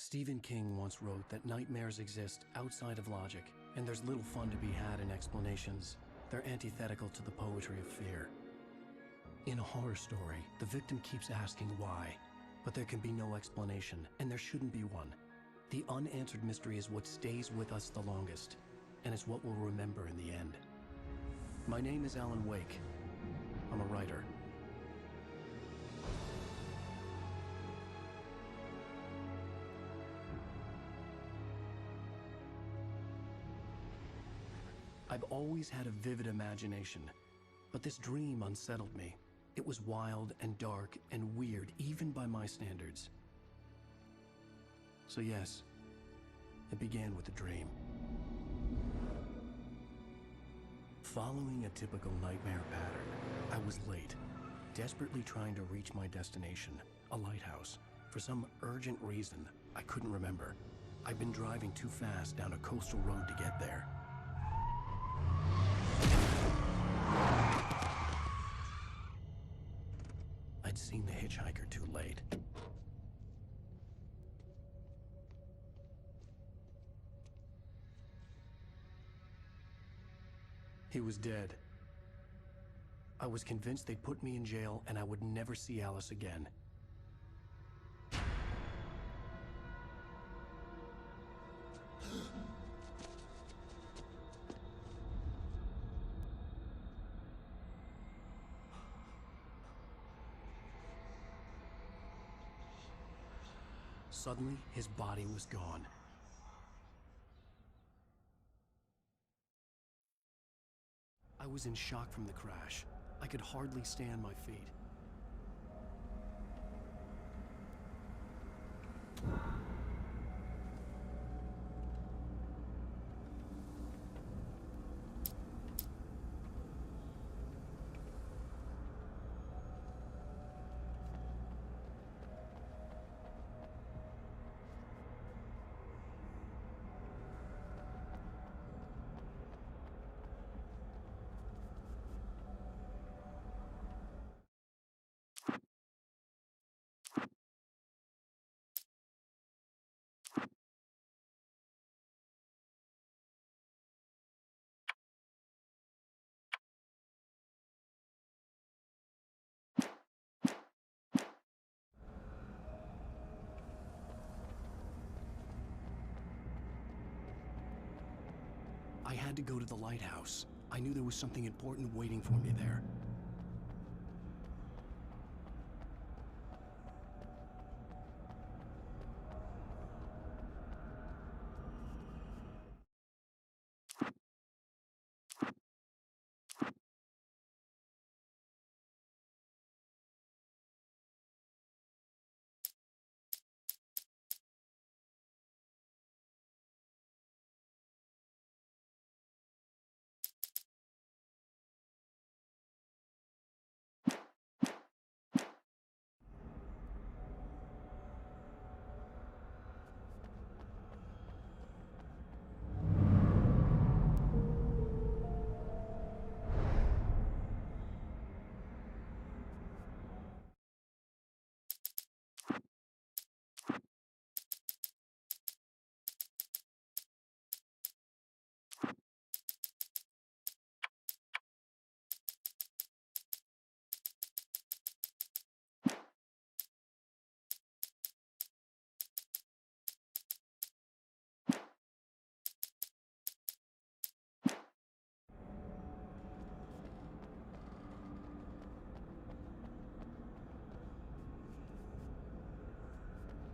Stephen King once wrote that nightmares exist outside of logic, and there's little fun to be had in explanations. They're antithetical to the poetry of fear. In a horror story, the victim keeps asking why, but there can be no explanation, and there shouldn't be one. The unanswered mystery is what stays with us the longest, and it's what we'll remember in the end. My name is Alan Wake. I'm a writer. I've always had a vivid imagination, but this dream unsettled me. It was wild and dark and weird, even by my standards. So yes, it began with a dream. Following a typical nightmare pattern, I was late, desperately trying to reach my destination, a lighthouse. For some urgent reason, I couldn't remember. I'd been driving too fast down a coastal road to get there. I'd seen the hitchhiker too late. He was dead. I was convinced they'd put me in jail and I would never see Alice again. Suddenly, his body was gone. I was in shock from the crash. I could hardly stay on my feet. I had to go to the lighthouse. I knew there was something important waiting for me there.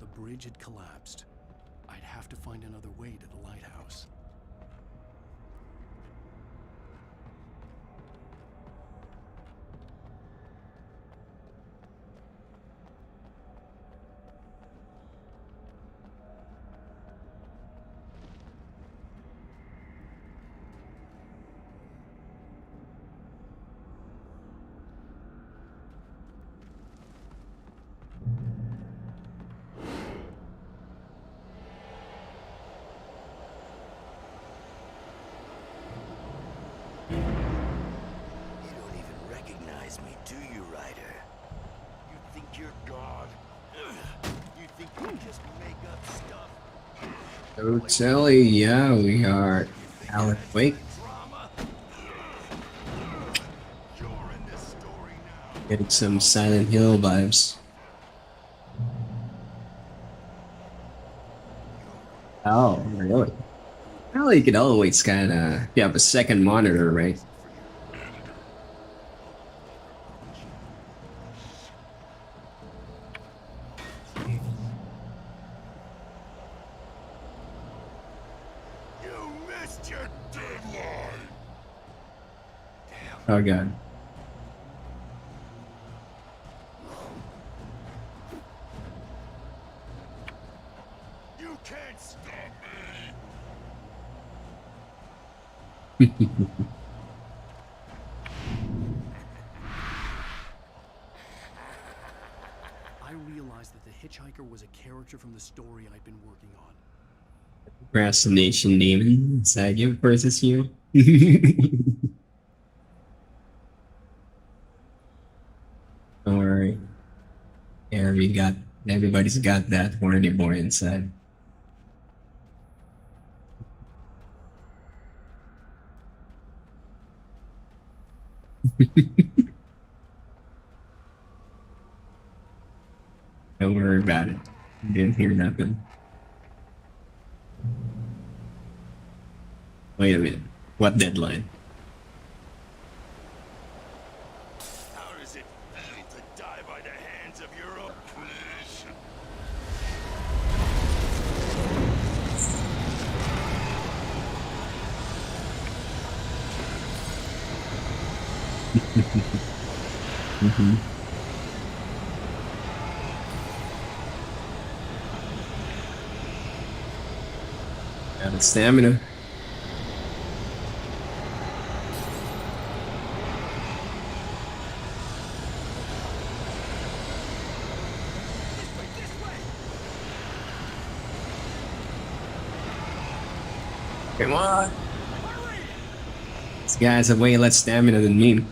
The bridge had collapsed. I'd have to find another way to the lighthouse. So Telly, yeah, we are Alan Wake. Getting some Silent Hill vibes. Oh, really? Well, you could always kind of, you have a second monitor, right? Oh god. You can't stop me. I realized that the hitchhiker was a character from the story I'd been working on. Procrastination demon inside you versus you. Don't worry. Everybody's got that horny boy inside. Don't worry about it. Didn't hear nothing. Wait a minute. What deadline? How does it feel to die by the hands of your opposition? Mm-hmm. Got the stamina. Come on. This guy has a way less stamina than me.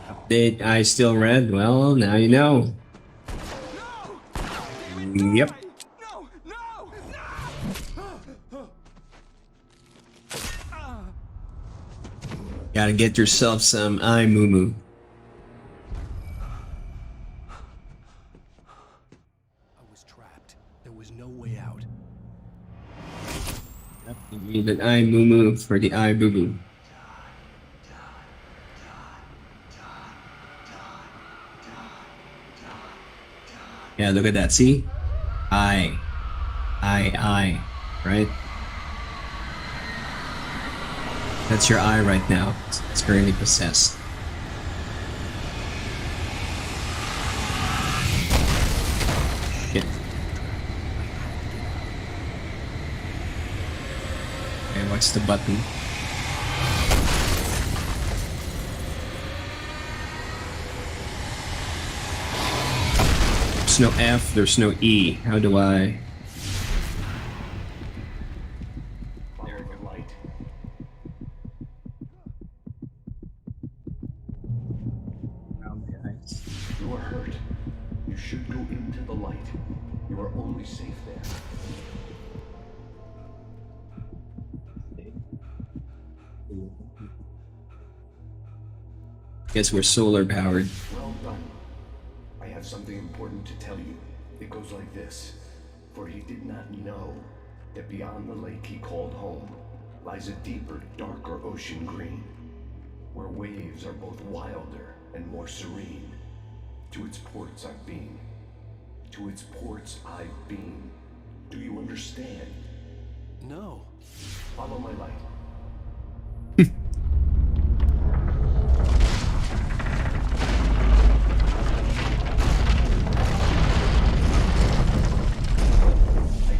Update, I still red? Well, now you know. Yep. Gotta get yourself some eye moo moo. I was trapped. There was no way out. You need an eye moo moo for the eye boo boo. Yeah, look at that. See? I, right? That's your eye right now. It's currently possessed. Shit. Okay, what's the button? There's no F, there's no E. How do I... There's the light. You are hurt. You should go into the light. You are only safe there. Guess we're solar powered. Well done. I have something important to tell you. It goes like this. For he did not know that beyond the lake he called home lies a deeper, darker ocean green, where waves are both wilder and more serene. To its ports I've been. To its ports I've been. Do you understand? No. Follow my light. I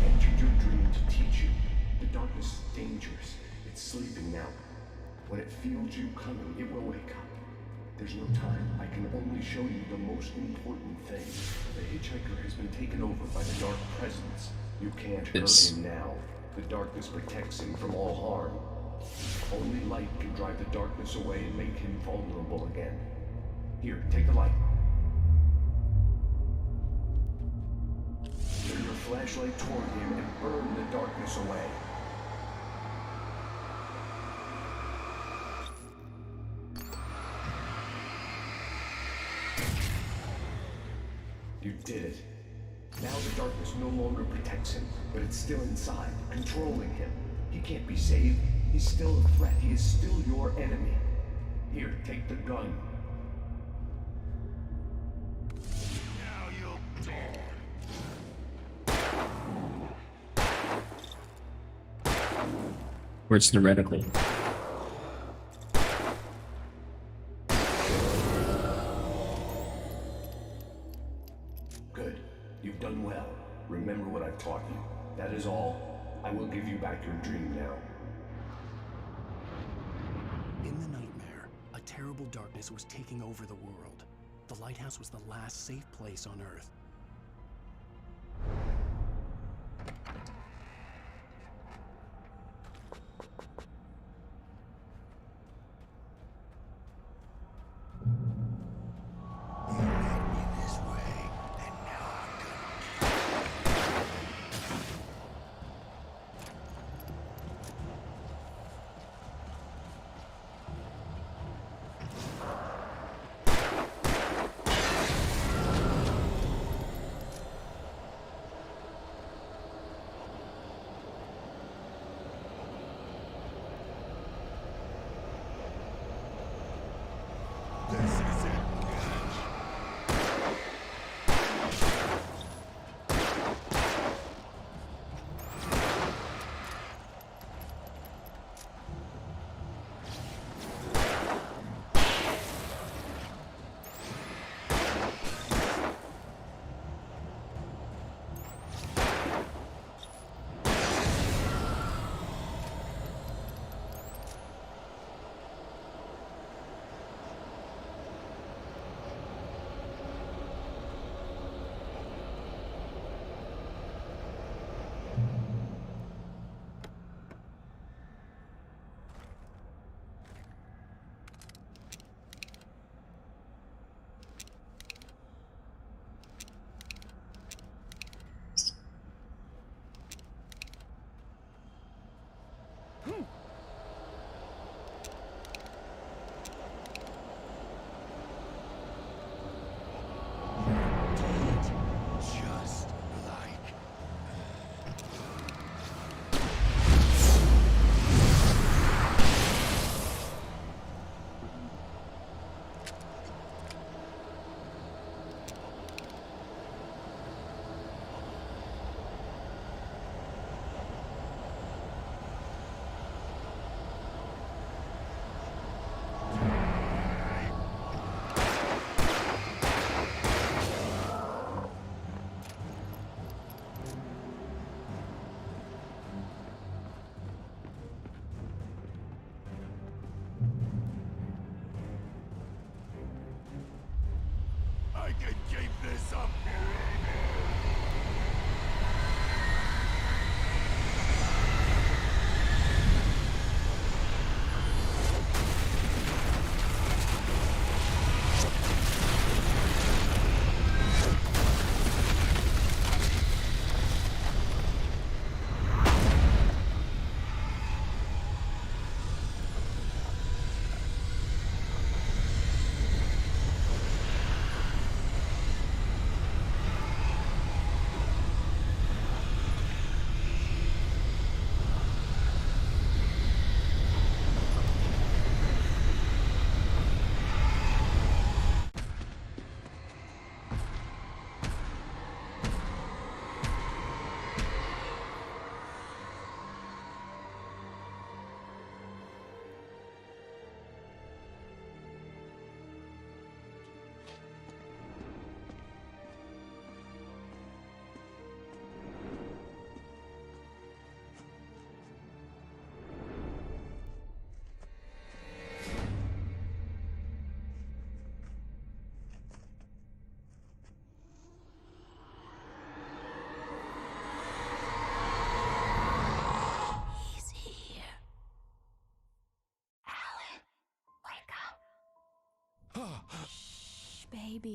entered your dream to teach you. The darkness is dangerous. It's sleeping now. When it feels you coming, it will wake up. There's no time. hitchhiker has been taken over by the dark presence. You can't hurt It's- him now. The darkness protects him from all harm. Only light can drive the darkness away and make him vulnerable again. Here, take the light. Turn your flashlight toward him and burn the darkness away. You did it. Now the darkness no longer protects him, but it's still inside, controlling him. He can't be saved. He's still a threat. He is still your enemy. Here, take the gun. Now you'll die. Where's the reticle? Good. You've done well. Remember what I've taught you. That is all. I will give you back your dream now. In the nightmare, a terrible darkness was taking over the world. The lighthouse was the last safe place on Earth.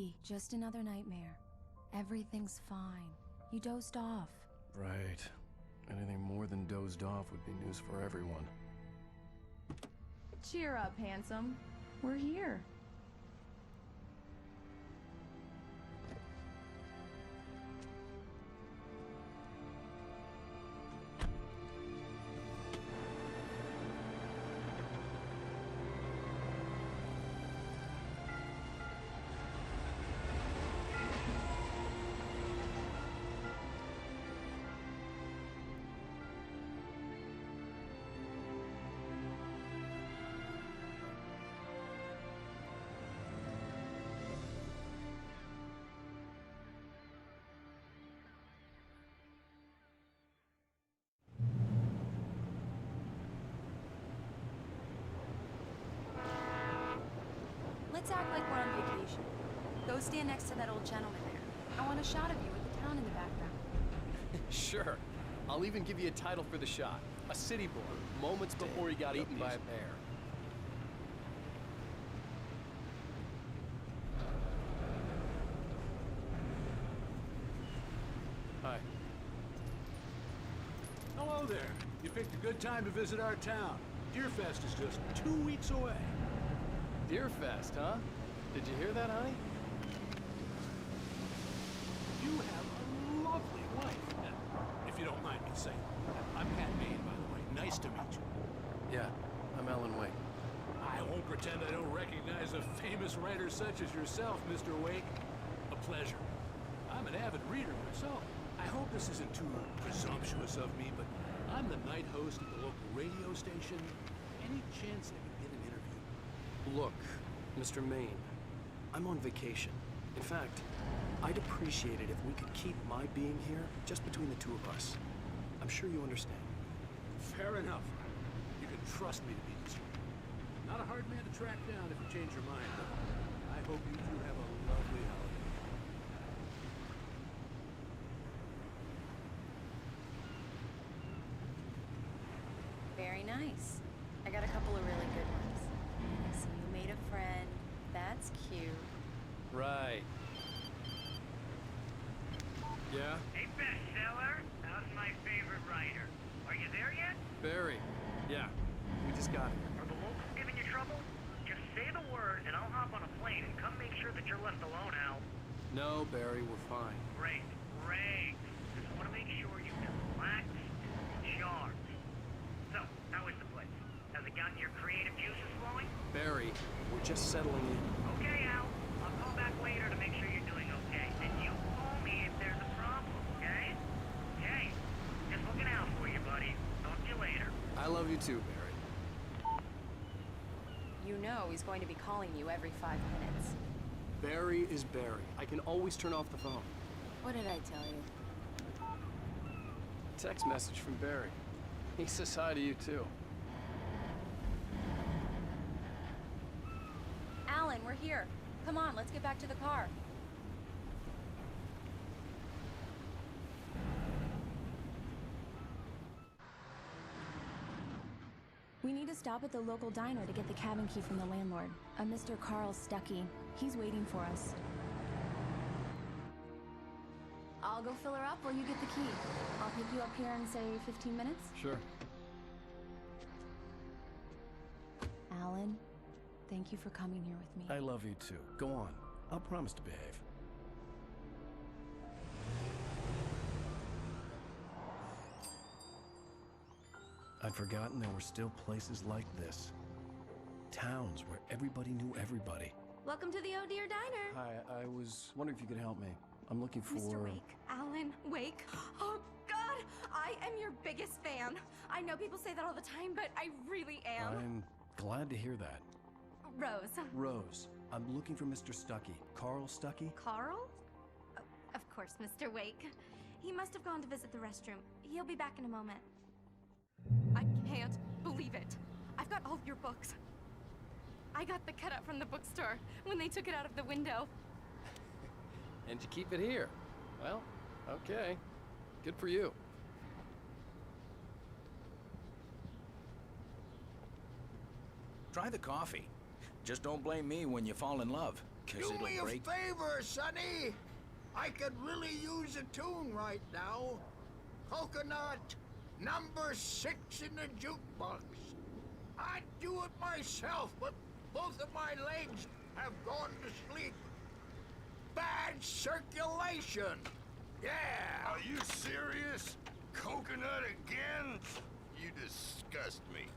Easy, just another nightmare. Everything's fine. You dozed off. Right. Anything more than dozed off would be news for everyone. Cheer up, handsome. We're here. Let's act like we're on vacation. Go stand next to that old gentleman there. I want a shot of you with the town in the background. Sure. I'll even give you a title for the shot. A city boy, moments before he got eaten by a bear. Hi. Hello there. You picked a good time to visit our town. Deerfest is just 2 weeks away. Deerfest, huh? Did you hear that, honey? You have a lovely wife. If you don't mind me saying. I'm Pat Maine, by the way. Nice to meet you. Yeah, I'm Alan Wake. I won't pretend I don't recognize a famous writer such as yourself, Mr. Wake. A pleasure. I'm an avid reader myself. I hope this isn't too presumptuous of me, but I'm the night host at the local radio station. Any chance I could get an interview? Look, Mr. Maine, I'm on vacation. In fact, I'd appreciate it if we could keep my being here just between the two of us. I'm sure you understand. Fair enough. You can trust me to be discreet. Not a hard man to track down if you change your mind, though. I hope you two have a lovely holiday. Very nice. I got a couple of really good ones. So you made a friend. That's cute. Right. Yeah? Hey, bestseller. How's my favorite writer? Are you there yet? Barry. Yeah. We just got here. Are the locals giving you trouble? Just say the word, and I'll hop on a plane and come make sure that you're left alone, Al. No, Barry, we're fine. Great, great. Just want to make sure you can relax and charge. So, how is the place? Has it gotten your creative juices flowing? Barry, we're just settling in. Okay, Al. I'll call back later to make sure you're doing okay. And you call me if there's a problem, okay? Okay. Just looking out for you, buddy. Talk to you later. I love you too, Barry. You know he's going to be calling you every 5 minutes. Barry is Barry. I can always turn off the phone. What did I tell you? Text message from Barry. He says hi to you too. Alan, we're here. Come on, let's get back to the car. We need to stop at the local diner to get the cabin key from the landlord, a Mr. Carl Stuckey. He's waiting for us. I'll go fill her up while you get the key. I'll pick you up here in, say, 15 minutes? Sure. Alan, thank you for coming here with me. I love you too. Go on. I'll promise to behave. I'd forgotten there were still places like this. Towns where everybody knew everybody. Welcome to the Oh Dear Diner. Hi, I was wondering if you could help me. I'm looking for... Mr. Wake. Alan Wake. Oh, God! I am your biggest fan. I know people say that all the time, but I really am. I'm glad to hear that. Rose. Rose, I'm looking for Mr. Stuckey. Carl Stuckey? Carl? Of course, Mr. Wake. He must have gone to visit the restroom. He'll be back in a moment. I can't believe it. I've got all your books. I got the cutout from the bookstore when they took it out of the window. And you keep it here. Well, okay. Good for you. Try the coffee. Just don't blame me when you fall in love. 'cause Do me it'll a break. favor, Sonny. I could really use a tune right now. Coconut, number 6 in the jukebox. I'd do it myself, but both of my legs have gone to sleep. Bad circulation. Yeah. Are you serious? Coconut again? You disgust me.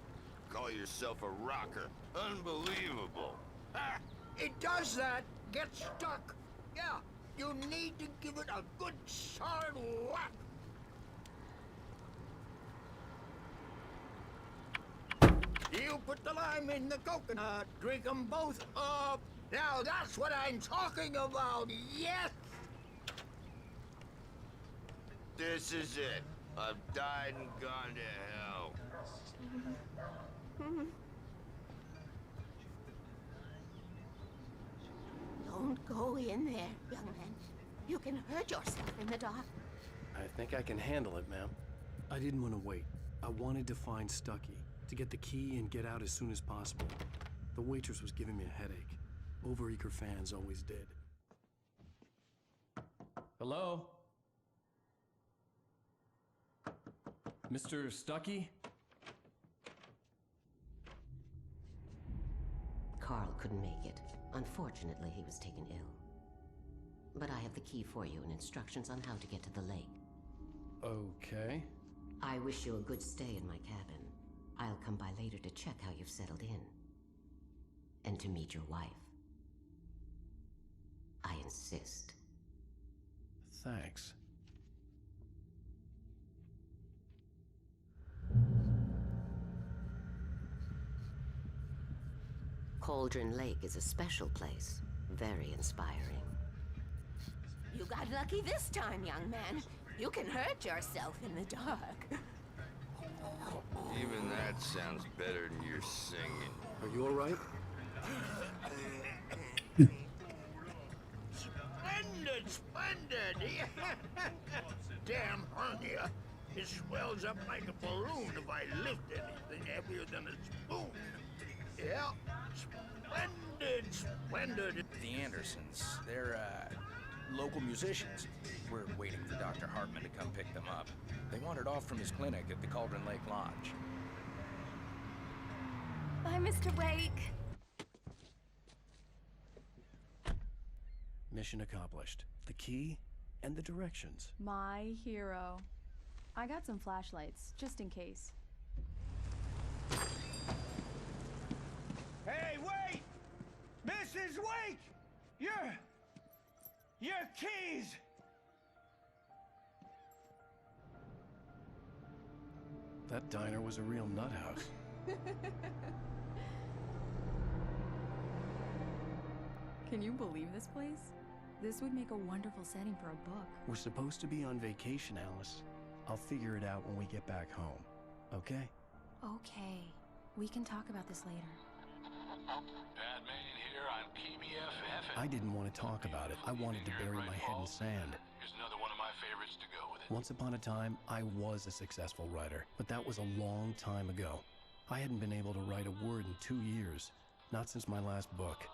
Call yourself a rocker. Unbelievable. Ah, it does that. Get stuck. Yeah, you need to give it a good solid whack. You put the lime in the coconut. Drink them both up. Now that's what I'm talking about. Yes. This is it. I've died and gone to hell. Don't go in there, young man. You can hurt yourself in the dark. I think I can handle it, ma'am. I didn't want to wait. I wanted to find Stucky, to get the key and get out as soon as possible. The waitress was giving me a headache. Overeager fans always did. Hello? Mr. Stucky? Carl couldn't make it. Unfortunately, he was taken ill. But I have the key for you and instructions on how to get to the lake. Okay. I wish you a good stay in my cabin. I'll come by later to check how you've settled in. And to meet your wife. I insist. Thanks. Cauldron Lake is a special place. Very inspiring. You got lucky this time, young man. You can hurt yourself in the dark. Even that sounds better than your singing. Are you all right? Splendid, splendid. Damn hernia. It swells up like a balloon if I lift anything heavier than a spoon. Yeah, splendid, splendid. The Andersons, they're, local musicians. We're waiting for Dr. Hartman to come pick them up. They wandered off from his clinic at the Cauldron Lake Lodge. Bye, Mr. Wake. Mission accomplished. The key and the directions. My hero. I got some flashlights, just in case. Hey, wait! Mrs. Wake! Your keys! That diner was a real nut house. Can you believe this place? This would make a wonderful setting for a book. We're supposed to be on vacation, Alice. I'll figure it out when we get back home. Okay? Okay. We can talk about this later. Batman here on PBF. I didn't want to talk about it. I wanted to bury my head in sand. Here's another one of my favorites to go with it. Once upon a time, I was a successful writer, but that was a long time ago. I hadn't been able to write a word in 2 years, not since my last book.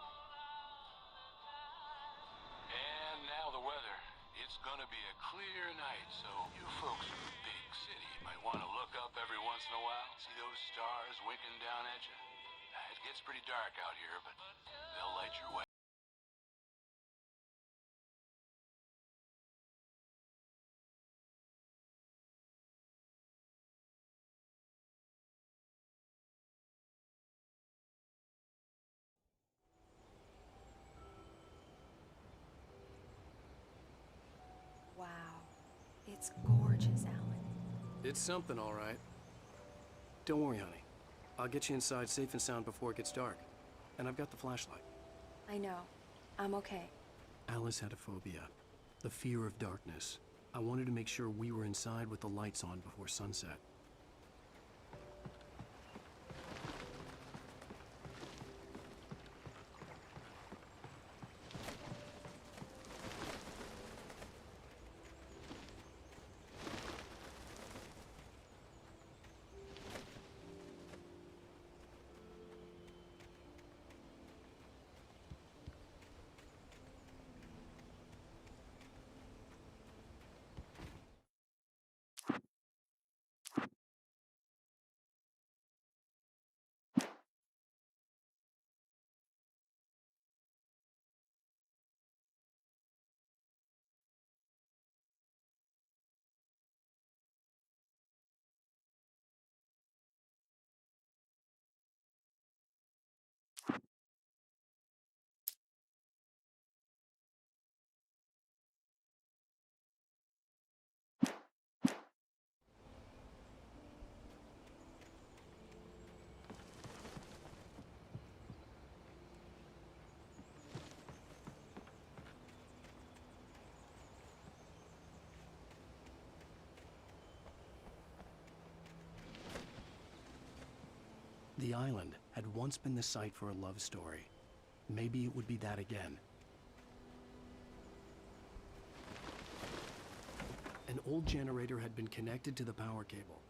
And now the weather. It's gonna be a clear night, so you folks in the big city might want to look up every once in a while. See those stars winking down at you? It gets pretty dark out here, but they'll light your way. Wow. It's gorgeous, Alan. It's something, all right. Don't worry, honey. I'll get you inside safe and sound before it gets dark. And I've got the flashlight. I know. I'm okay. Alice had a phobia. The fear of darkness. I wanted to make sure we were inside with the lights on before sunset. The island had once been the site for a love story. Maybe it would be that again. An old generator had been connected to the power cable.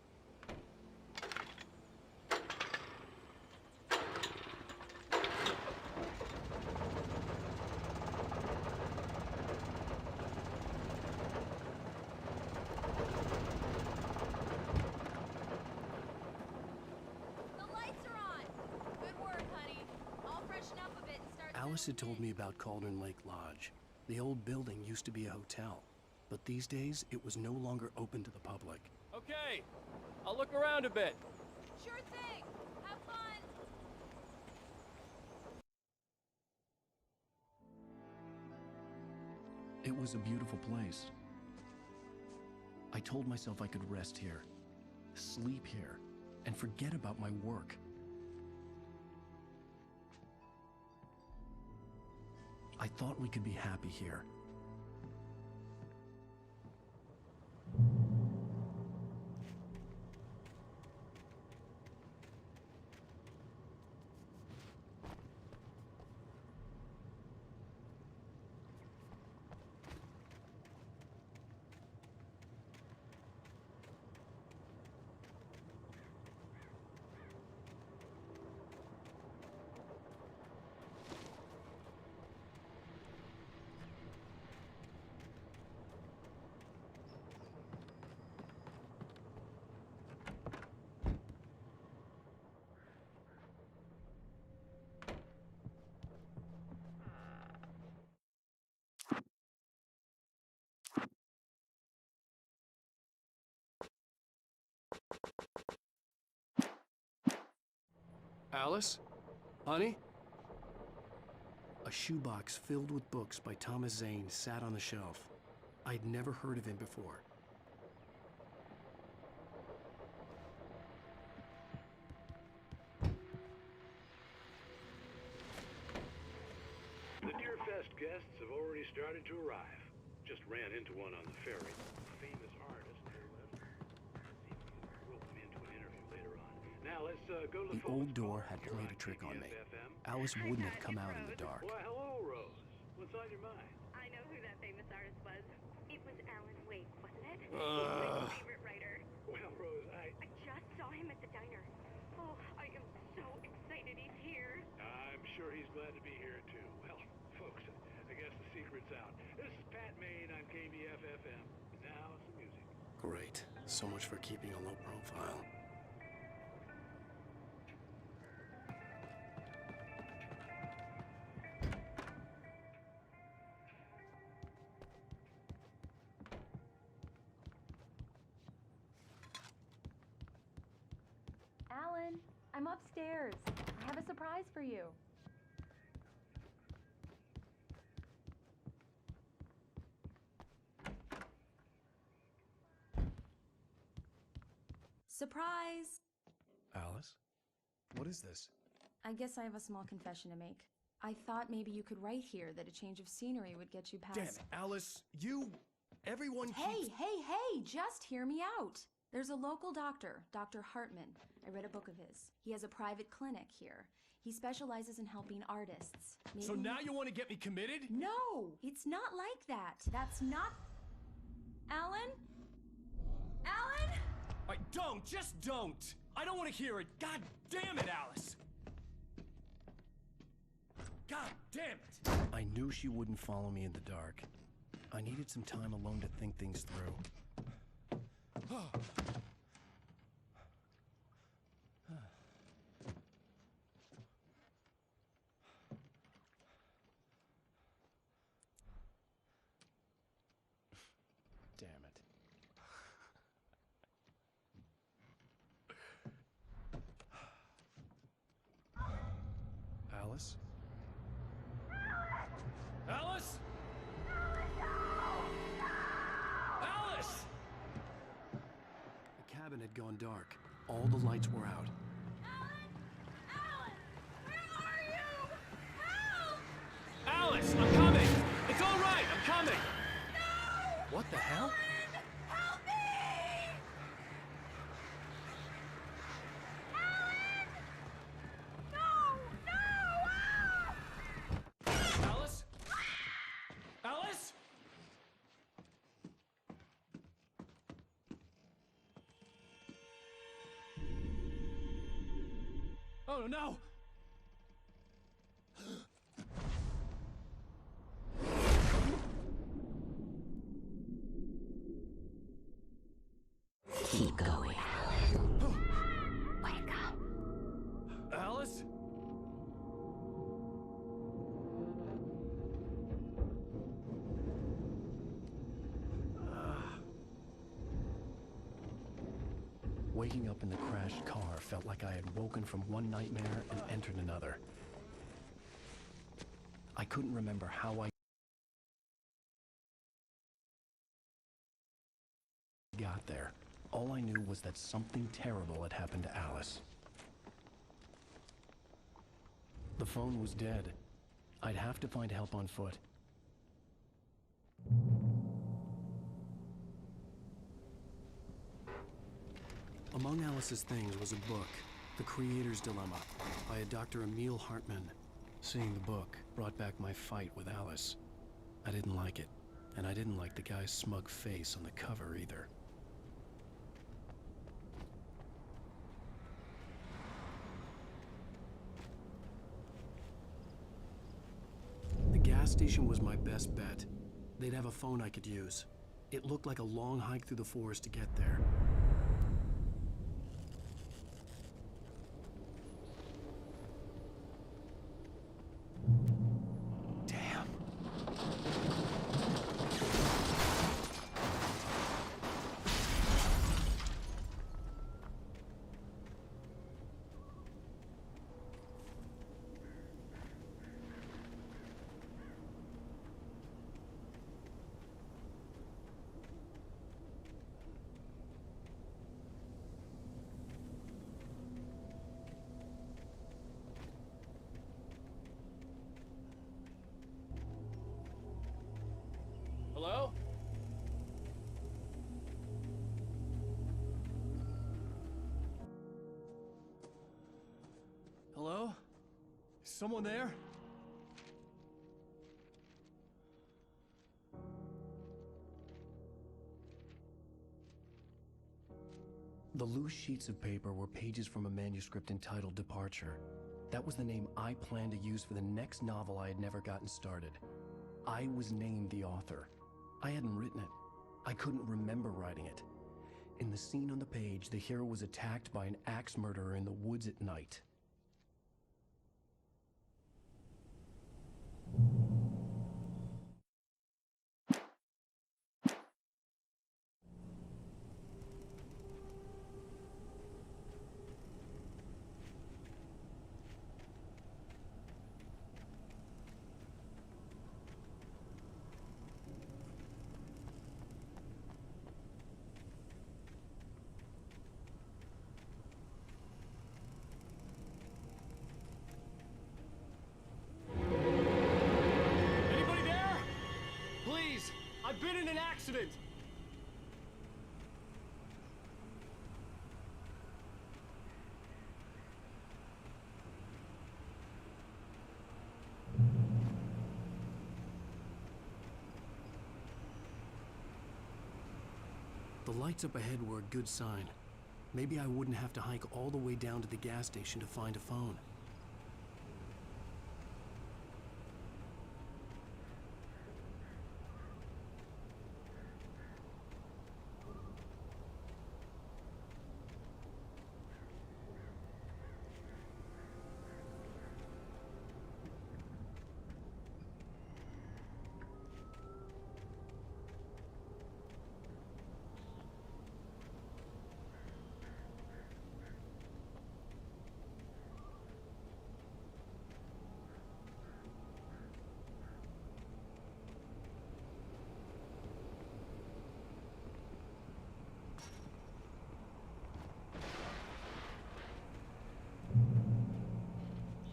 Alice had told me about Cauldron Lake Lodge. The old building used to be a hotel, but these days it was no longer open to the public. Okay, I'll look around a bit. Sure thing. Have fun. It was a beautiful place. I told myself I could rest here, sleep here, and forget about my work. I thought we could be happy here. Alice? Honey? A shoebox filled with books by Thomas Zane sat on the shelf. I'd never heard of him before. The Deerfest guests have already started to arrive. Just ran into one on the ferry. A famous artist who left. See if we can rope him into an interview later on. Now let's go to the The old door had played a trick on me. Alice wouldn't have come out in the dark. Why, hello, Rose. What's on your mind? I know who that famous artist was. It was Alan Wake, wasn't it? He's my favorite writer. Well, Rose, I just saw him at the diner. Oh, I am so excited he's here. I'm sure he's glad to be here, too. Well, folks, I guess the secret's out. This is Pat Maine on KBF-FM. Now, some music. Great. So much for keeping a low profile. Alan, I'm upstairs. I have a surprise for you. Surprise! Alice? What is this? I guess I have a small confession to make. I thought maybe you could write here that a change of scenery would get you past... Damn it, Alice! Everyone Hey, just hear me out! There's a local doctor, Dr. Hartman. I read a book of his. He has a private clinic here. He specializes in helping artists. So now you want to get me committed? No! It's not like that. That's not... Alan? Alan? Just don't! I don't want to hear it! God damn it, Alice! God damn it! I knew she wouldn't follow me in the dark. I needed some time alone to think things through. Damn it. Alice? Alice? Alice! The cabin had gone dark. All the lights were out. Alice, I'm coming! It's all right, I'm coming! What the hell? Help me! Alan! Oh, no! Keep going. Wake up. Alice? Waking up in the crashed car felt like I had woken from one nightmare and entered another. I couldn't remember how I got there. All I knew was that something terrible had happened to Alice. The phone was dead. I'd have to find help on foot. Among Alice's things was a book, The Creator's Dilemma, by a Dr. Emil Hartman. Seeing the book brought back my fight with Alice. I didn't like it, and I didn't like the guy's smug face on the cover either. The gas station was my best bet. They'd have a phone I could use. It looked like a long hike through the forest to get there. Hello? Hello? Is someone there? The loose sheets of paper were pages from a manuscript entitled Departure. That was the name I planned to use for the next novel I had never gotten started. I was named the author. I hadn't written it. I couldn't remember writing it. In the scene on the page, the hero was attacked by an axe murderer in the woods at night. Anybody there? Please, I've been in an accident. The lights up ahead were a good sign. Maybe I wouldn't have to hike all the way down to the gas station to find a phone.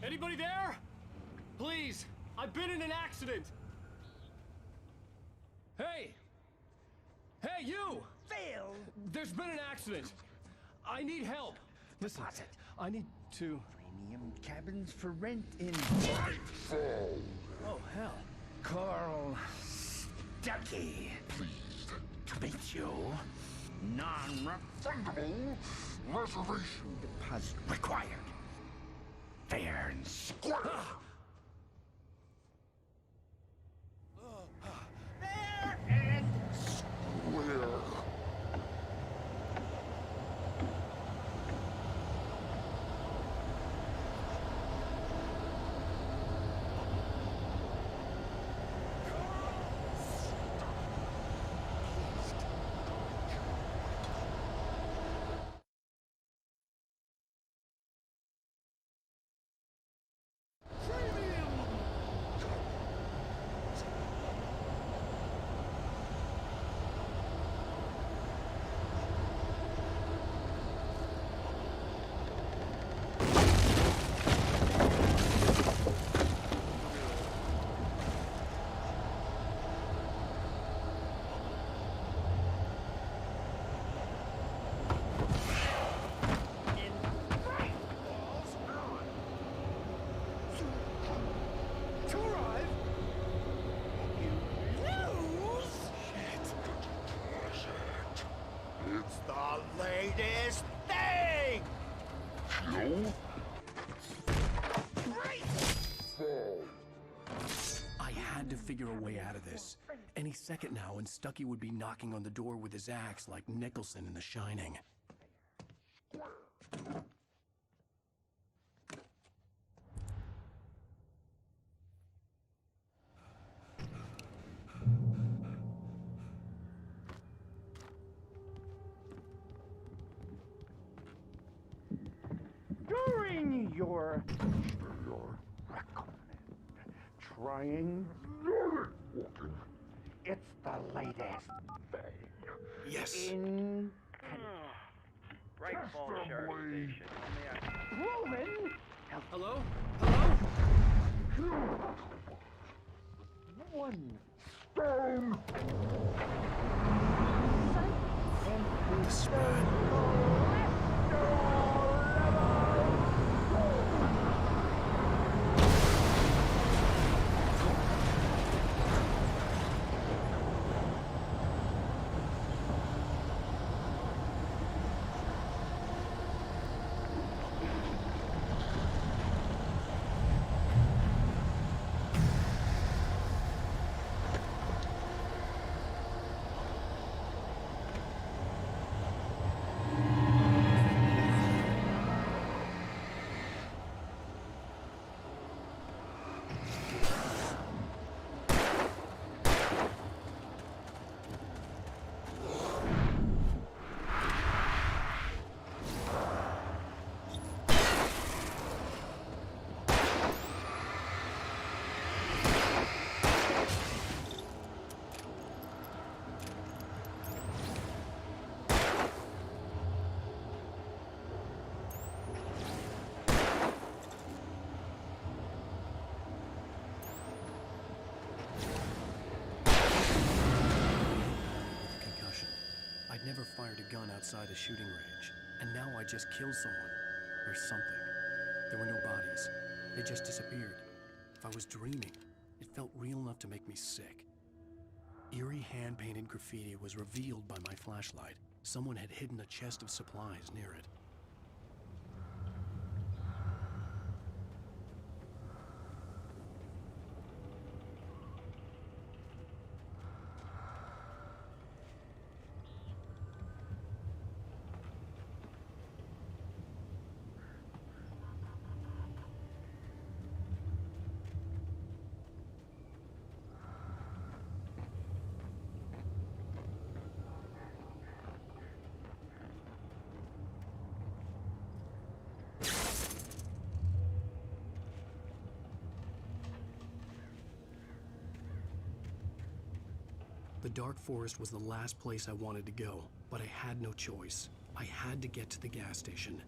Anybody there? Please, I've been in an accident. Hey! Hey, you! Phil! There's been an accident. I need help. Listen, I need to... Premium cabins for rent in... Oh, hell. Carl Stucky. Pleased to meet you. Non-refundable reservation deposit required. fair and square. Fair and square. It's the latest thing! No? I had to figure a way out of this. Any second now, and Stucky would be knocking on the door with his axe like Nicholson in The Shining. During your recommend trying it's the latest thing. Yes. In Right Fall Sheriff Station. proven. Hello? Hello? One stone. The spread. I'd never fired a gun outside a shooting range, and now I just killed someone. Or something. There were no bodies. They just disappeared. If I was dreaming, it felt real enough to make me sick. Eerie hand-painted graffiti was revealed by my flashlight. Someone had hidden a chest of supplies near it. The dark forest was the last place I wanted to go, but I had no choice. I had to get to the gas station.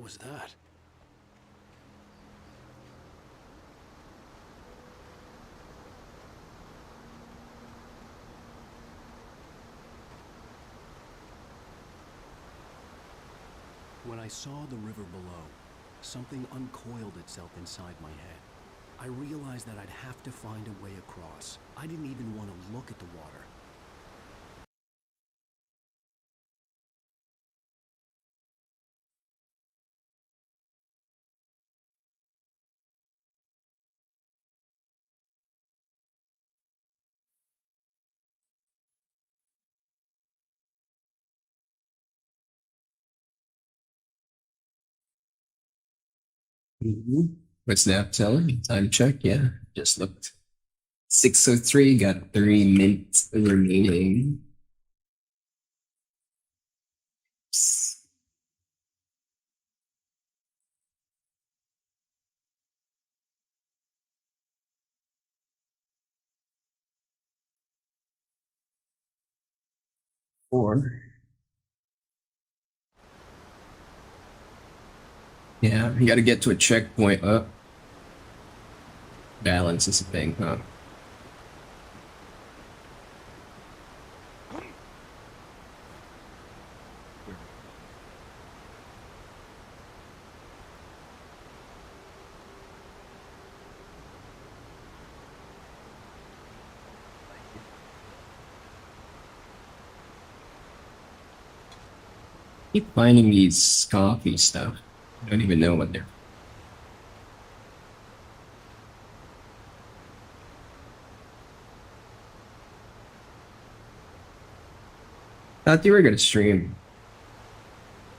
was that? When I saw the river below, something uncoiled itself inside my head. I realized that I'd have to find a way across. I didn't even want to look at the water. What's that telling? Time check, yeah. Just looked. 6:03, got 3 minutes remaining. Four. Yeah, you gotta get to a checkpoint up. Balance is a thing, huh? Keep finding these coffee stuff. I don't even know what they're. Thought you were gonna stream.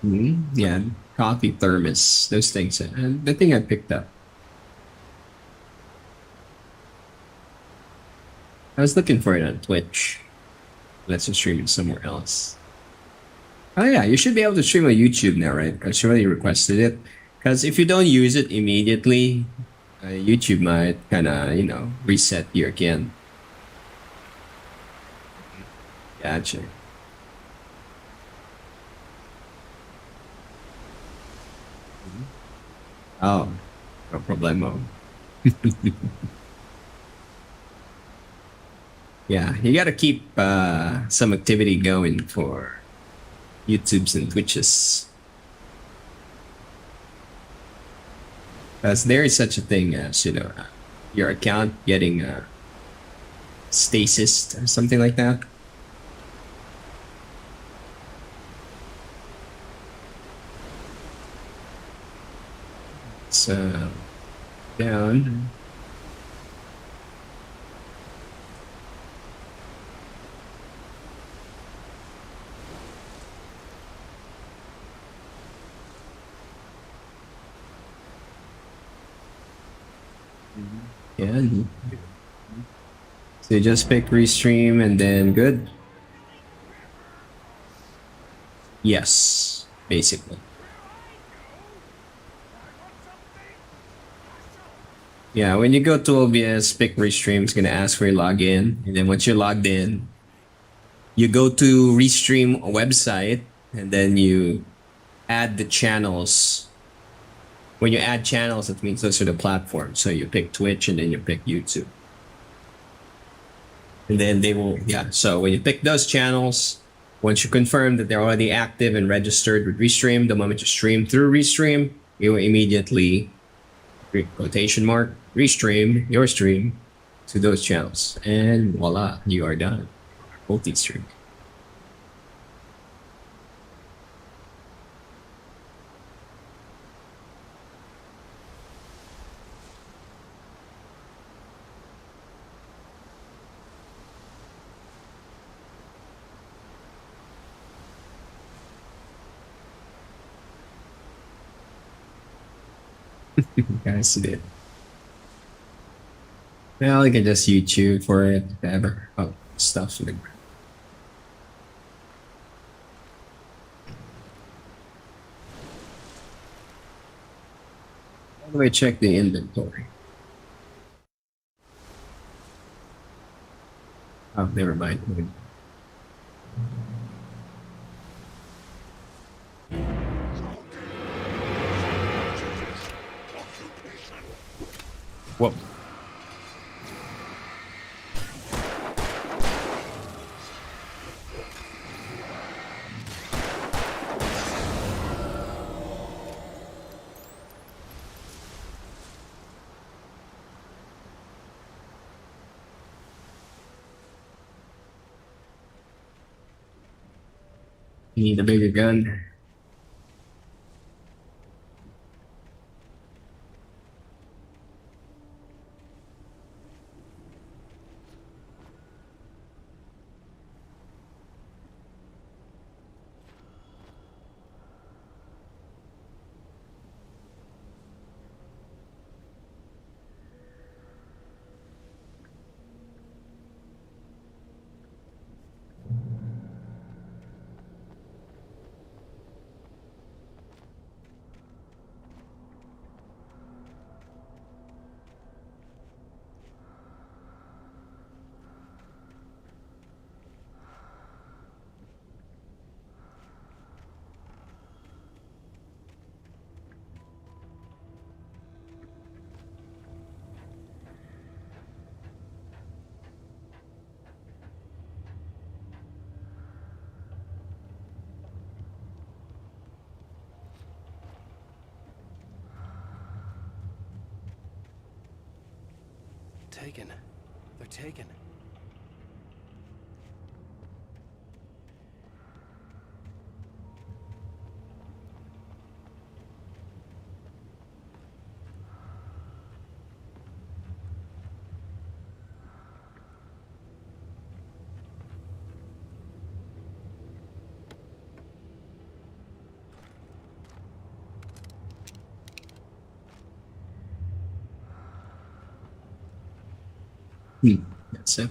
Yeah, coffee thermos, those things. And the thing I picked up. I was looking for it on Twitch. Let's just stream it somewhere else. Oh yeah, you should be able to stream on YouTube now, right? I surely requested it. Because if you don't use it immediately, YouTube might kind of, reset you again. Gotcha. Oh, no problemo. Yeah, you gotta keep some activity going for YouTubes and Twitches. Because there is such a thing as, your account getting stasis or something like that. So, down. Yeah. So you just pick restream and then good. Yes, basically. Yeah, when you go to OBS, pick restream, it's gonna ask for your login, and then once you're logged in, you go to restream website, and then you add the channels. When you add channels, it means those are the platforms. So you pick Twitch and then you pick YouTube. And then they will, so when you pick those channels, once you confirm that they're already active and registered with Restream, the moment you stream through Restream, you will immediately, quotation mark, restream your stream to those channels. And voila, you are done. Multi-stream. Guys did. Well, you can just YouTube for it, whatever. Oh, stuff. How do I check the inventory? Oh, never mind. Whoa. Need a bigger gun. Taken. They're taken. That's it.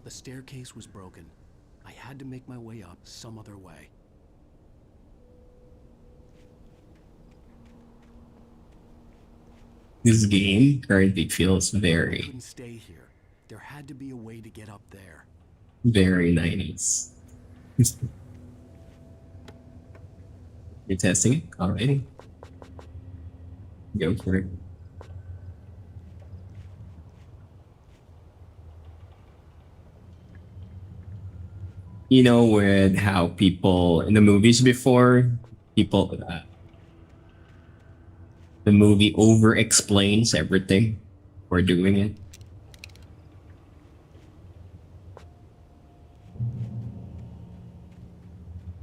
The staircase was broken. I had to make my way up some other way. This game currently feels I very, couldn't stay here. There had to be a way to get up there. very 90s. You're testing it? Alrighty. Go for it. You know, with how people in the movies before, people, the movie over explains everything for doing it.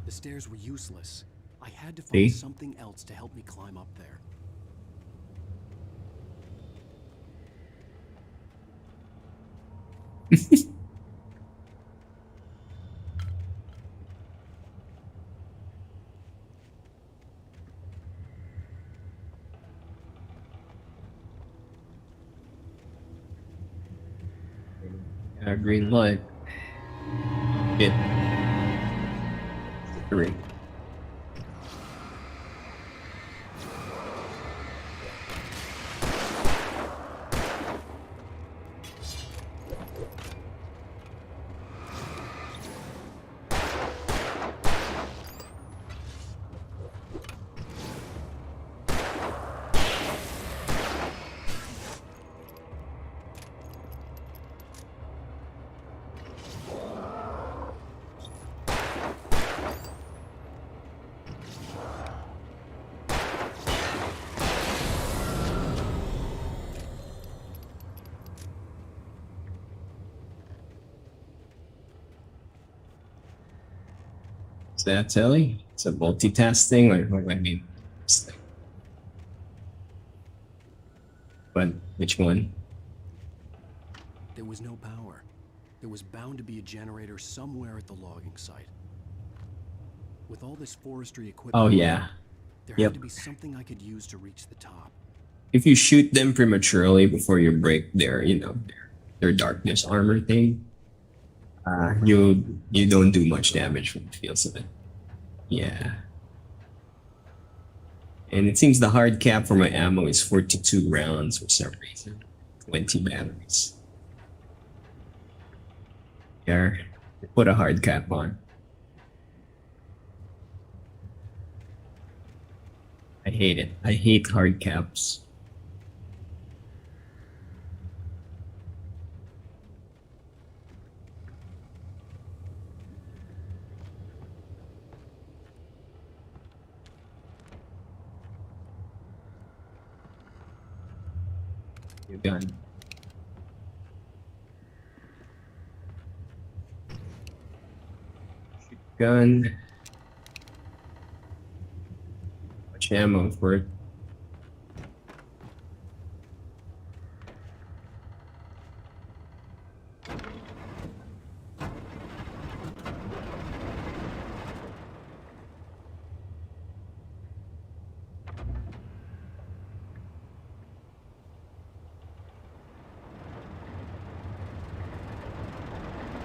The stairs were useless. I had to find See? something else to help me climb up there. Green light. Hit. 3. Is that telling? It's a multitasking, or what do I mean? It's like- But which one? There was no power. There was bound to be a generator somewhere at the logging site. With all this forestry equipment, Oh yeah. there Yep. had to be something I could use to reach the top. If you shoot them prematurely before you break their, their darkness armor thing, you don't do much damage from the feels of it. Yeah. And it seems the hard cap for my ammo is 42 rounds for some reason. 20 batteries. Yeah. Put a hard cap on. I hate it. I hate hard caps. You're done. Gun. Much ammo for it.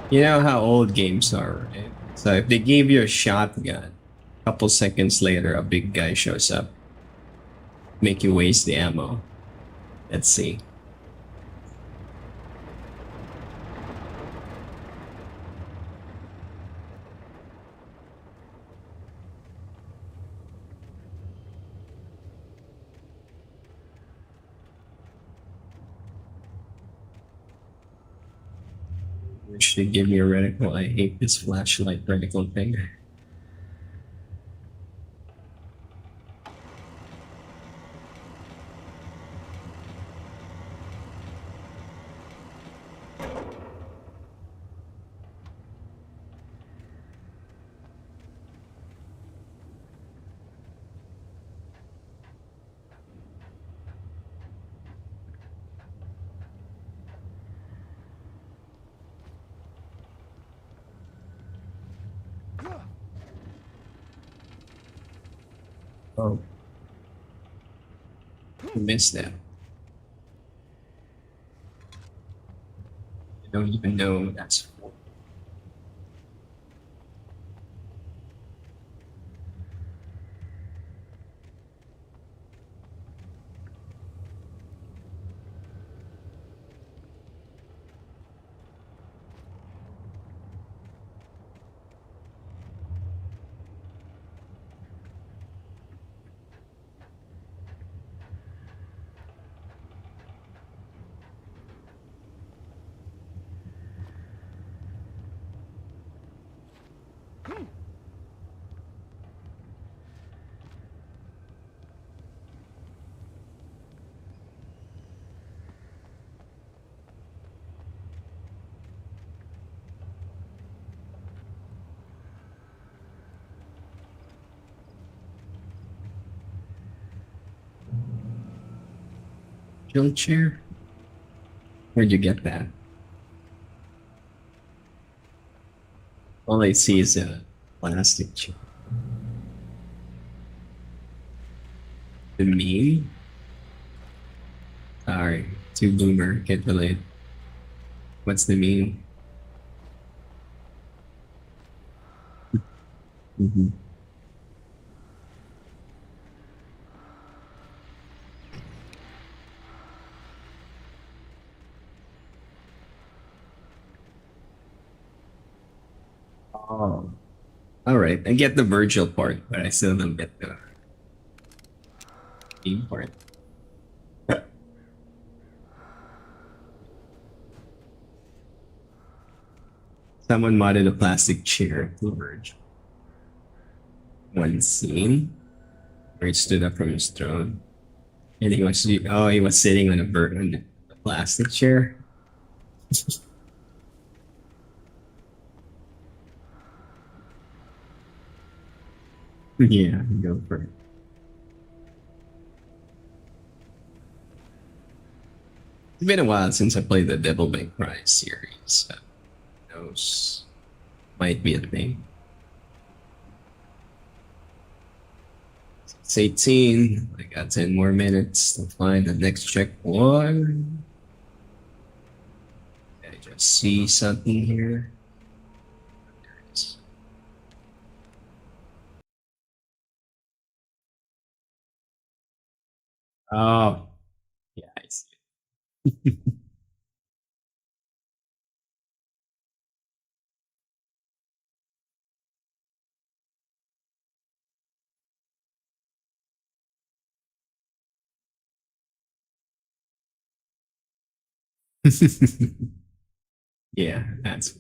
You know how old games are, right? So if they gave you a shotgun, a couple seconds later, a big guy shows up, make you waste the ammo. Let's see. Wish they give me a reticle. I hate this flashlight reticle thing. Oh. I missed that. I don't even know that's for. Junk chair? Where'd you get that? All I see is a plastic chair. The meme? Sorry, too boomer, can't relate. What's the meme? Mm-hmm. Oh. Alright, I get the Virgil part, but I still don't get the meme part. Someone modded a plastic chair to Virgil. One scene where he stood up from his throne. And he was sitting on on a plastic chair. Yeah, go for it. It's been a while since I played the Devil May Cry series. So those might be a thing. It's 18. I got 10 more minutes to find the next checkpoint. I just see something here. There it is. Oh, yeah, I see it. Yeah, that's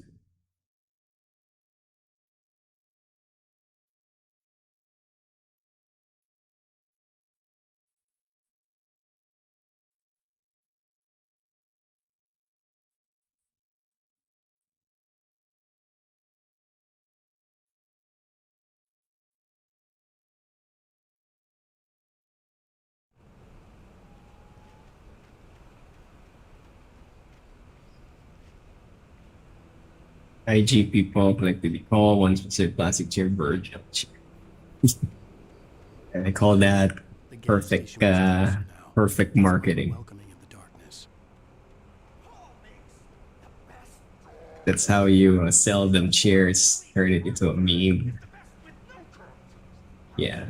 IG people collectively call one specific plastic chair virgin chair. And I call that perfect perfect marketing. That's how you sell them chairs, turn it into a meme. Yeah.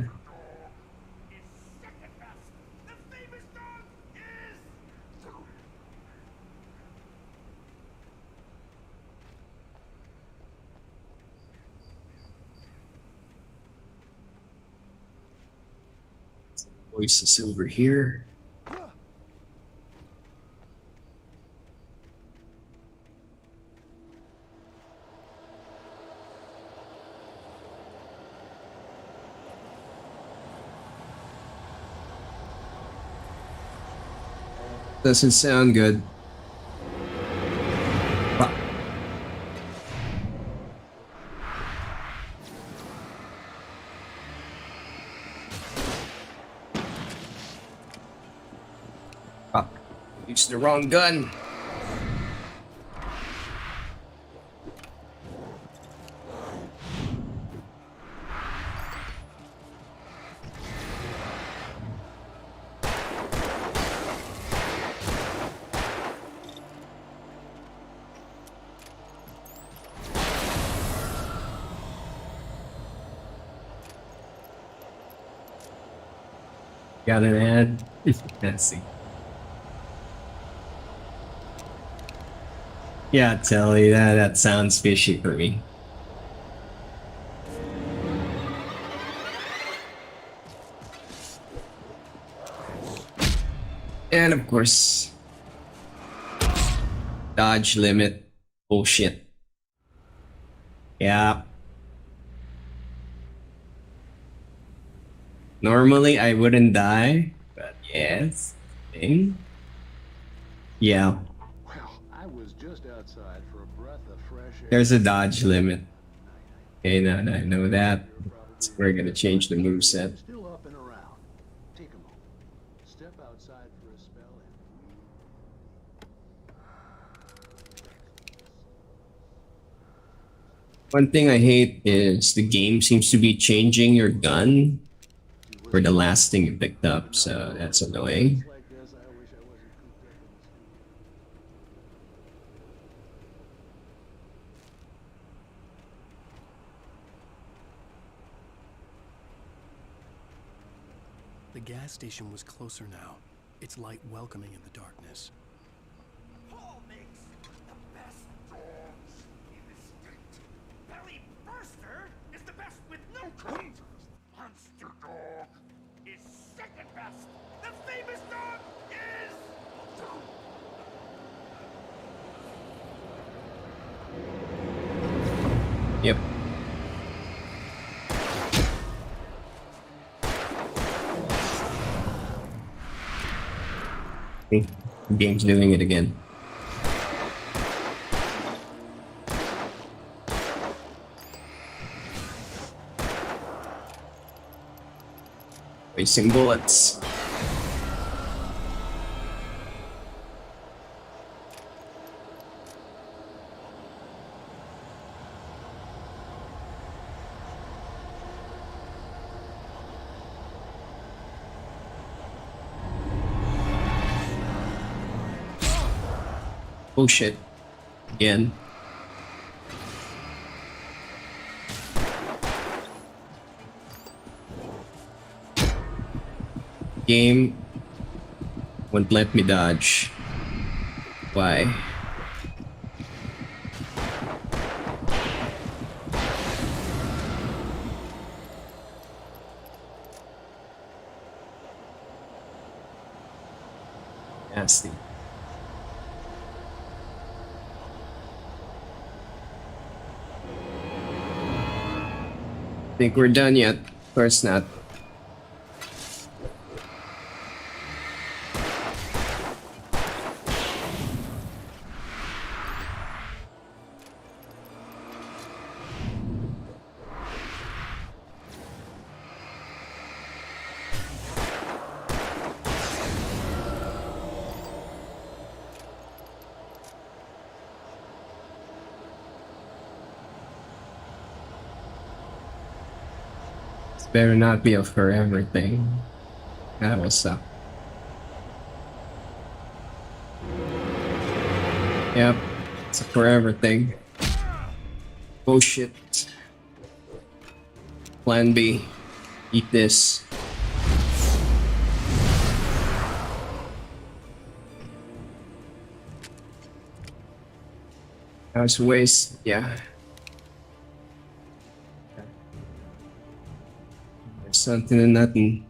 Voices over here. Doesn't sound good. Used the wrong gun. Got an ad? Let's see. Yeah, tell you that sounds fishy for me. And of course, dodge limit bullshit. Yeah. Normally I wouldn't die, but yes. Thing. Yeah. Well, I was just outside for a breath of fresh air. There's a dodge limit. Okay, now I know that. So we're gonna change the moveset. Still up and around. Take a moment. Step outside for a spell One thing I hate is the game seems to be changing your gun for the last thing you picked up, so that's annoying. The gas station was closer now, its light welcoming in the darkness. Paul makes the best dogs in the state. Belly Burster is the best with no coat. Monster Dog is second best. The famous dog is... Yep. The game's doing it again. Wasting bullets. Oh shit. Again. Game won't let me dodge. Why? Nasty. Think we're done yet? Of course not. Better not be a forever thing. That will suck. Yep, it's a forever thing. Oh shit. Plan B. Eat this. That was a waste, yeah. There's something in nothing.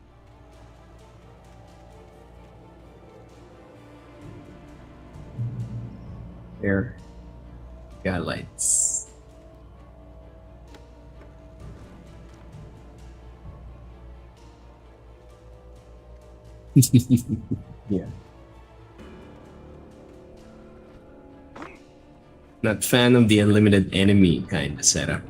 There. Got lights. Yeah. Not fan of the unlimited enemy kind of setup.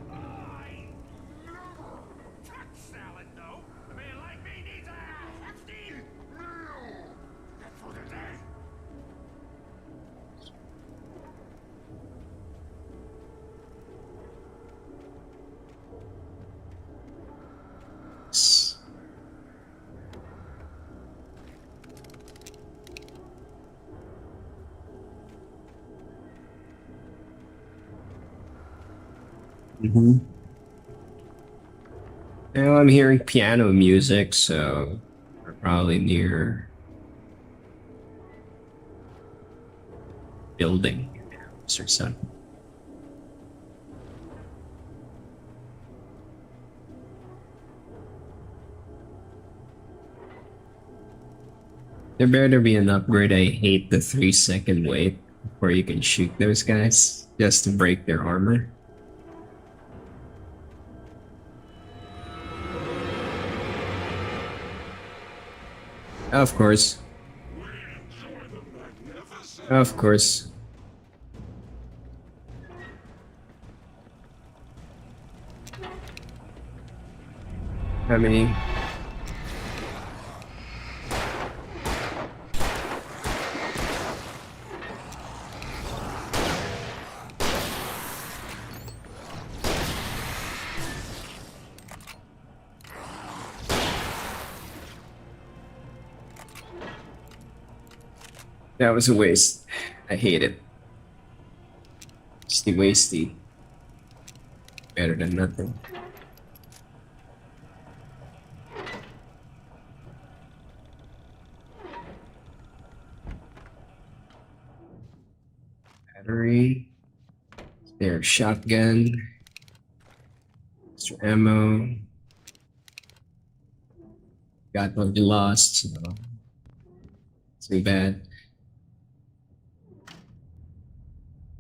Mm-hmm. Now I'm hearing piano music, so we're probably near building or something. There better be an upgrade. I hate the 3-second wait before you can shoot those guys just to break their armor. Of course. Of course. How many? That was a waste. I hate it. Wasty wasty. Better than nothing. Battery. There, shotgun. Extra ammo. Got what we lost, so too bad.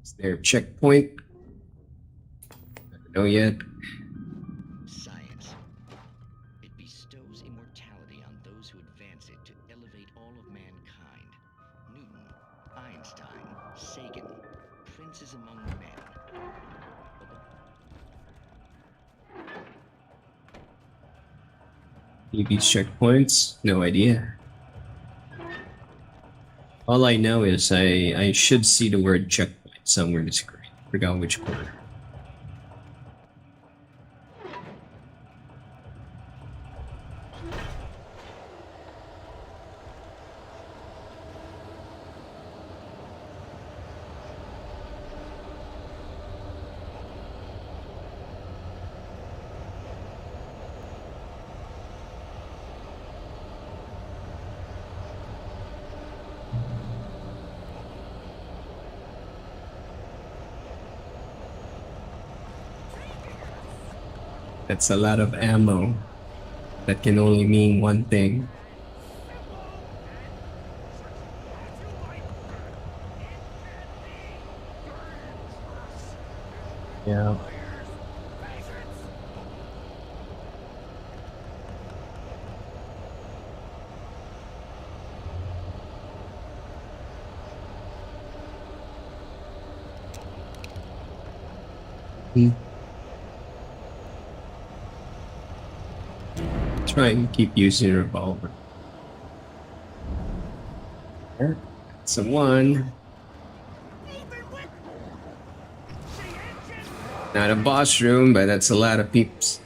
Is there a checkpoint? I don't know yet. Science. It bestows immortality on those who advance it to elevate all of mankind. Newton, Einstein, Sagan, princes among men. These checkpoints? No idea. All I know is I should see the word checkpoint somewhere in the screen. Forgot which corner. That's a lot of ammo. That can only mean one thing. Yeah. Try and keep using a revolver. That's a one. Not a boss room, but that's a lot of peeps.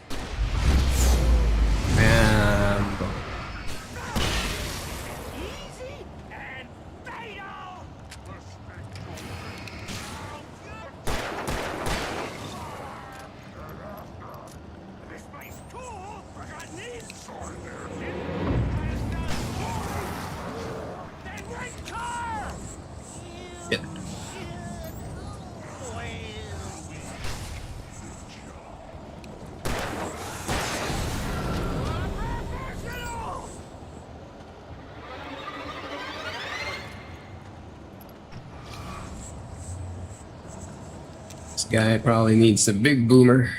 This guy probably needs a big boomer.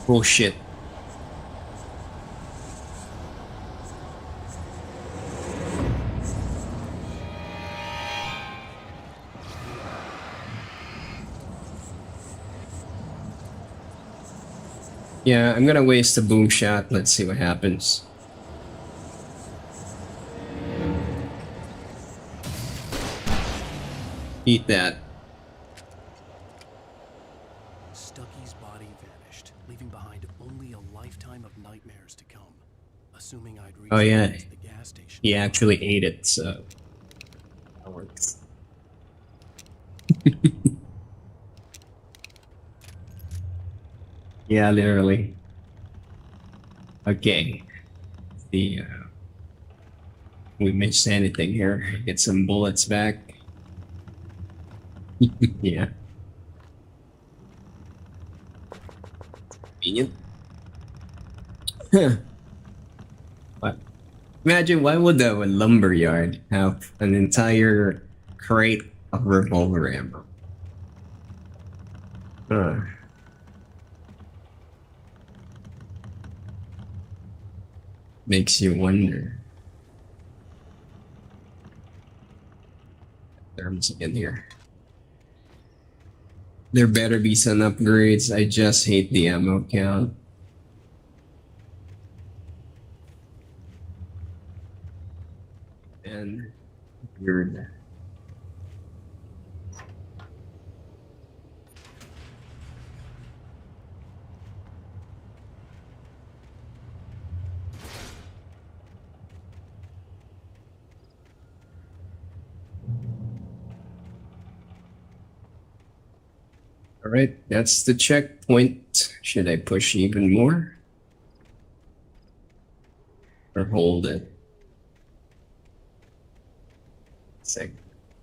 Oh shit. Yeah, I'm gonna waste a boom shot. Let's see what happens. Eat that. Stucky's body vanished, leaving behind only a lifetime of nightmares to come. Assuming I'd reach Oh yeah, the gas station. he actually ate it, so that works. Yeah, literally. Okay. We missed anything here. Get some bullets back. Yeah. Convenient. Huh. What? Imagine, why would a lumber yard have an entire crate of revolver ammo? Huh. Makes you wonder. Terms again here. There better be some upgrades. I just hate the ammo count. And weird. All right, that's the checkpoint. Should I push even more? Or hold it?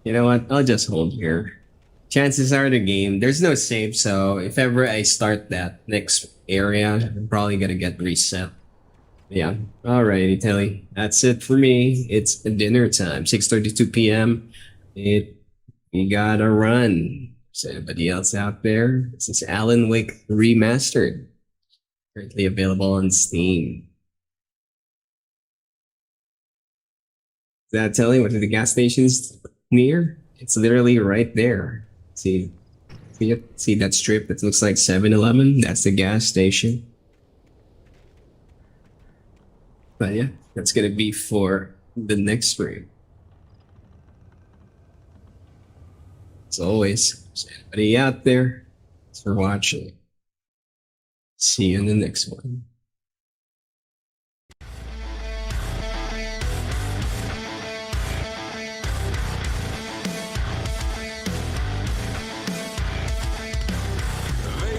You know what? I'll just hold here. Chances are the game, there's no save, so if ever I start that next area, I'm probably gonna get reset. Yeah. Alrighty, Telly. That's it for me. It's dinner time. 6:32 p.m. We gotta run. Is anybody else out there? This is Alan Wake Remastered. Currently available on Steam. Did I tell you what the gas station's near? It's literally right there. See that strip that looks like 7-Eleven? That's the gas station. But yeah, that's gonna be for the next stream. As always, anybody out there, thanks for watching. See you in the next one.